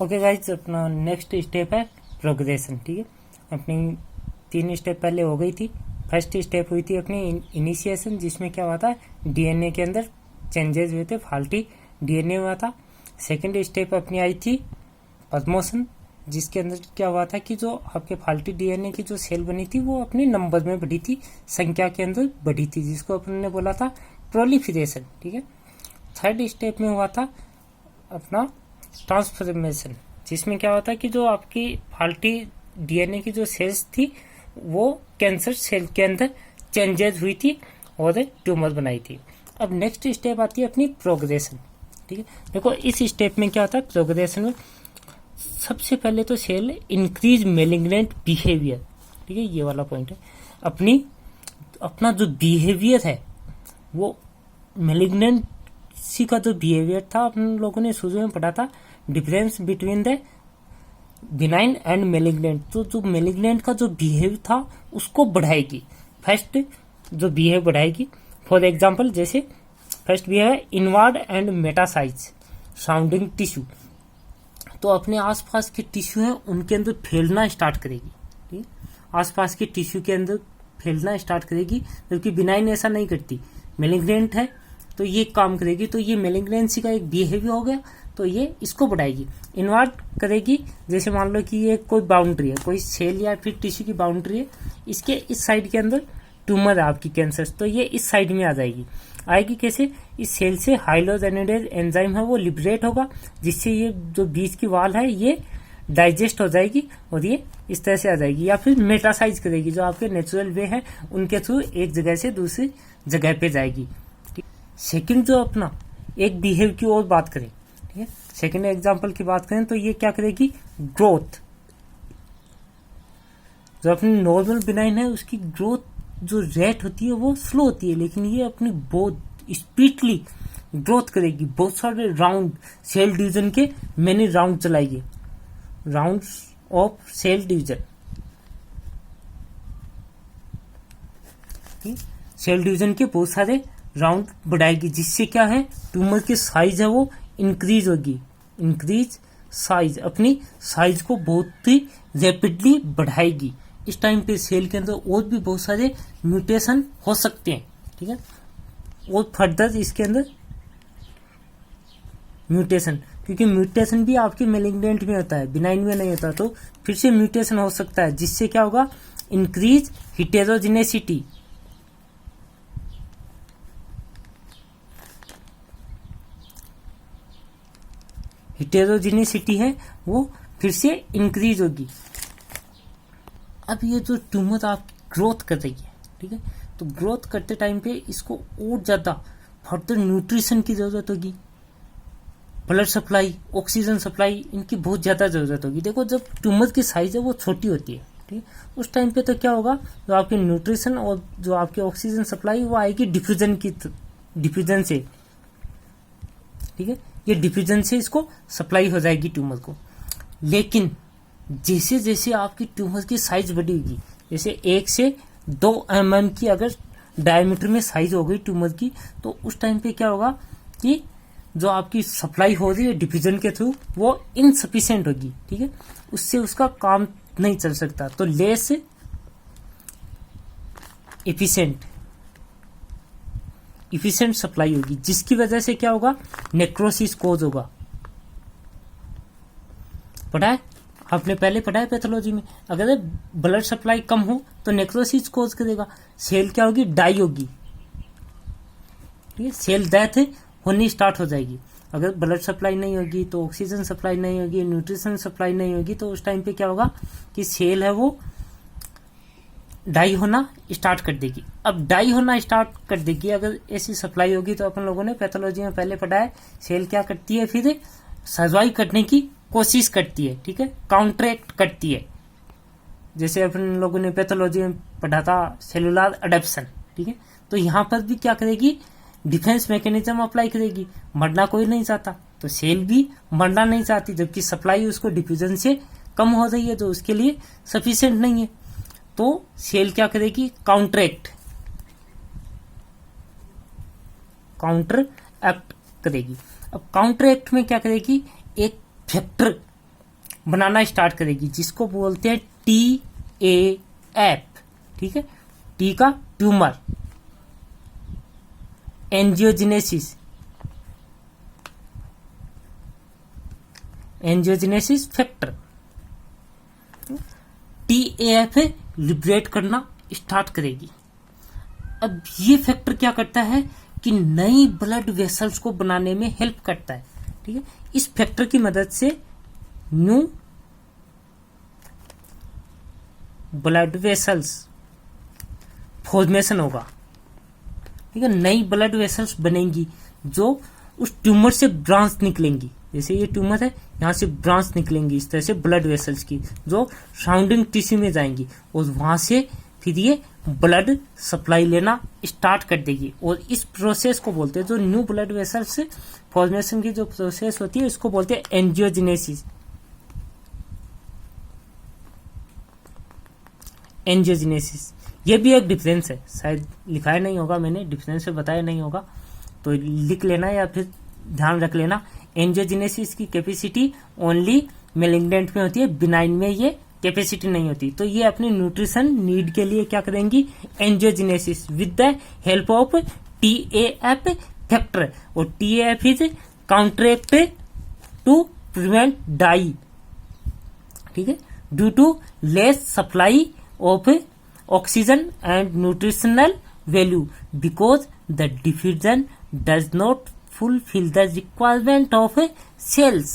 Okay guys, अपना next step है progression. ठीक है, अपनी 3 स्टेप पहले हो गई थी। फर्स्ट स्टेप हुई थी अपनी इनिशिएशन, जिसमें क्या हुआ था, डीएनए के अंदर चेंजेस हुए थे, फाल्टी डीएनए हुआ था। सेकंड स्टेप अपनी आई थी प्रमोशन, जिसके अंदर क्या हुआ था कि जो आपके फाल्टी डीएनए की जो सेल बनी थी वो अपने नंबर में बढ़ी थी, संख्या के अंदर बढ़ी थी, जिसको अपन ने बोला था प्रोलिफरेशन। ठीक है, थर्ड स्टेप में हुआ था अपना ट्रांसफॉर्मेशन, जिसमें क्या होता है कि जो आपकी फाल्टी डीएनए की जो सेल्स थी वो कैंसर सेल के अंदर चेंजेस हुई थी और ट्यूमर बनाई थी। अब नेक्स्ट स्टेप आती है अपनी प्रोग्रेशन। ठीक है, देखो इस स्टेप में क्या होता है, प्रोग्रेशन में सबसे पहले तो सेल इंक्रीज मेलिग्नेंट बिहेवियर। ठीक है, ये वाला पॉइंट है। अपना जो बिहेवियर है वो मेलिग्नेंसी का जो बिहेवियर था, अपन लोगों ने शुरू में पढ़ा था difference between the benign and malignant. तो जो मेलिग्नेंट का जो बिहेव था उसको बढ़ाएगी। फर्स्ट जो बिहेव बढ़ाएगी, फॉर एग्जांपल जैसे फर्स्ट बिहेव है इनवर्ड एंड मेटासाइज साउंडिंग टिश्यू। तो अपने आसपास के टिश्यू है उनके अंदर फैलना स्टार्ट करेगी। ठीक, आसपास के टिश्यू के अंदर फैलना स्टार्ट करेगी, जबकि बिनाइन ऐसा नहीं करती। मेलिग्नेंट है तो ये काम करेगी। तो ये मेलिग्नेंसी का एक बिहेवियर हो गया, तो ये इसको बढ़ाएगी। इन्वर्ट करेगी, जैसे मान लो कि ये कोई बाउंड्री है, कोई सेल या फिर टिश्यू की बाउंड्री है, इसके इस साइड के अंदर ट्यूमर है आपकी कैंसर, तो ये इस साइड में आ जाएगी। आएगी कैसे, इस सेल से हाइलोजेनेडेज एंजाइम है वो लिबरेट होगा, जिससे ये जो बीच की वाल है ये डाइजेस्ट हो जाएगी और ये इस तरह से आ जाएगी। या फिर मेटासाइज करेगी, जो आपके नेचुरल वे है उनके थ्रू एक जगह से दूसरी जगह पे जाएगी। सेकंड जो अपना एक बिहेव की और बात करें, ठीक है, सेकंड एग्जांपल की बात करें तो ये क्या करेगी, ग्रोथ। जो अपनी नॉर्मल बिनाइन है उसकी ग्रोथ जो रेट होती है वो स्लो होती है, लेकिन ये अपनी बहुत स्पीडली ग्रोथ करेगी। बहुत सारे राउंड सेल डिवीजन के मैनी राउंड चलाएगी, round of cell division. Cell division के बहुत सारे राउंड बढ़ाएगी, जिससे क्या है, ट्यूमर की साइज है वो इंक्रीज होगी। इंक्रीज साइज, अपनी साइज को बहुत ही रैपिडली बढ़ाएगी। इस टाइम पे सेल के अंदर और भी बहुत सारे म्यूटेशन हो सकते हैं। ठीक है, और फर्दर इसके अंदर म्यूटेशन, क्योंकि म्यूटेशन भी आपके मेलिग्नेंट में होता है, बिनाइन में नहीं होता, तो फिर से म्यूटेशन हो सकता है, जिससे क्या होगा, इंक्रीज हिटेरोजिनेसिटी। हिटेरोजिनेसिटी है वो फिर से इंक्रीज होगी। अब ये जो ट्यूमर आप ग्रोथ कर रही है, ठीक है, तो ग्रोथ करते टाइम पे इसको और ज्यादा फर्दर न्यूट्रिशन की जरूरत होगी, ब्लड सप्लाई, ऑक्सीजन सप्लाई, इनकी बहुत ज्यादा जरूरत होगी। देखो जब ट्यूमर की साइज है वो छोटी होती है, ठीक है, उस टाइम पे तो क्या होगा, जो आपकी न्यूट्रिशन और जो आपकी ऑक्सीजन सप्लाई वो आएगी डिफ्यूजन से। ठीक है, ये डिफ्यूजन से इसको सप्लाई हो जाएगी ट्यूमर को। लेकिन जैसे जैसे आपकी ट्यूमर की साइज बढ़ेगी, जैसे 1 से 2 mm की अगर डायमीटर में साइज हो गई ट्यूमर की, तो उस टाइम पे क्या होगा कि जो आपकी सप्लाई हो रही है डिफ्यूजन के थ्रू वो इनसफिशिएंट होगी। ठीक है, उससे उसका काम नहीं चल सकता, तो लेस इफिशिएंट सप्लाई होगी, जिसकी वजह से क्या होगा, नेक्रोसिस कोज होगा। पढ़ा है आपने, पहले पढ़ा है पैथोलॉजी में, अगर ब्लड सप्लाई कम हो तो नेक्रोसिस कोज करेगा, सेल क्या होगी, डाई होगी। ठीक है, सेल डेथ होनी स्टार्ट हो जाएगी। अगर ब्लड सप्लाई नहीं होगी तो ऑक्सीजन सप्लाई नहीं होगी, न्यूट्रिशन सप्लाई नहीं होगी, तो उस टाइम पे क्या होगा कि सेल है वो डाई होना स्टार्ट कर देगी। अब डाई होना स्टार्ट कर देगी अगर ऐसी सप्लाई होगी, तो अपन लोगों ने पैथोलॉजी में पहले पढ़ा है, सेल क्या करती है, फिर सर्वाइव करने की कोशिश करती है। ठीक है, काउंटरएक्ट करती है, जैसे अपन लोगों ने पैथोलॉजी में पढ़ा था सेलुलर अडेप्शन। ठीक है, तो यहाँ पर भी क्या करेगी, डिफेंस मैकेनिज्म अप्लाई करेगी। मरना कोई नहीं चाहता, तो सेल भी मरना नहीं चाहती, जबकि सप्लाई उसको डिफ्यूजन से कम हो रही है, तो उसके लिए सफिशिएंट नहीं है, तो सेल क्या करेगी, काउंटर एक्ट करेगी। अब काउंटर एक्ट में क्या करेगी, एक फैक्टर बनाना स्टार्ट करेगी, जिसको बोलते हैं TAF। ठीक है, टी का tumour, angiogenesis, angiogenesis factor, TAF liberate करना स्टार्ट करेगी। अब ये फैक्टर क्या करता है कि नई ब्लड वेसल्स को बनाने में हेल्प करता है। ठीक है, इस फैक्टर की मदद से न्यू ब्लड वेसल्स फॉर्मेशन होगा। ठीक है, नई ब्लड वेसल्स बनेंगी जो उस ट्यूमर से ब्रांच निकलेंगी। जैसे ये ट्यूमर है, यहां से ब्रांच निकलेंगी इस तरह से ब्लड वेसल्स की, जो सराउंडिंग टिश्यू में जाएंगी और वहां से फिर ये ब्लड सप्लाई लेना स्टार्ट कर देगी। और इस प्रोसेस को बोलते हैं, जो न्यू ब्लड वेसल्स फॉर्मेशन की जो प्रोसेस होती है, इसको बोलते हैं एंजियोजेनेसिस। एंजियोजेनेसिस ये भी एक डिफरेंस है, शायद लिखाया नहीं होगा मैंने, डिफरेंस बताया नहीं होगा तो लिख लेना या फिर ध्यान रख लेना। एंजियोजेनेसिस की कैपेसिटी ओनली मेलिग्नेंट में होती है, बिनाइन में ये कैपेसिटी नहीं होती। तो ये अपनी न्यूट्रिशन नीड के लिए क्या करेंगी, angiogenesis with the help of TAF factor. और TAF is counteract to prevent die. ठीक है, due to less supply of oxygen and nutritional value, because the diffusion does not fulfill the requirement of cells।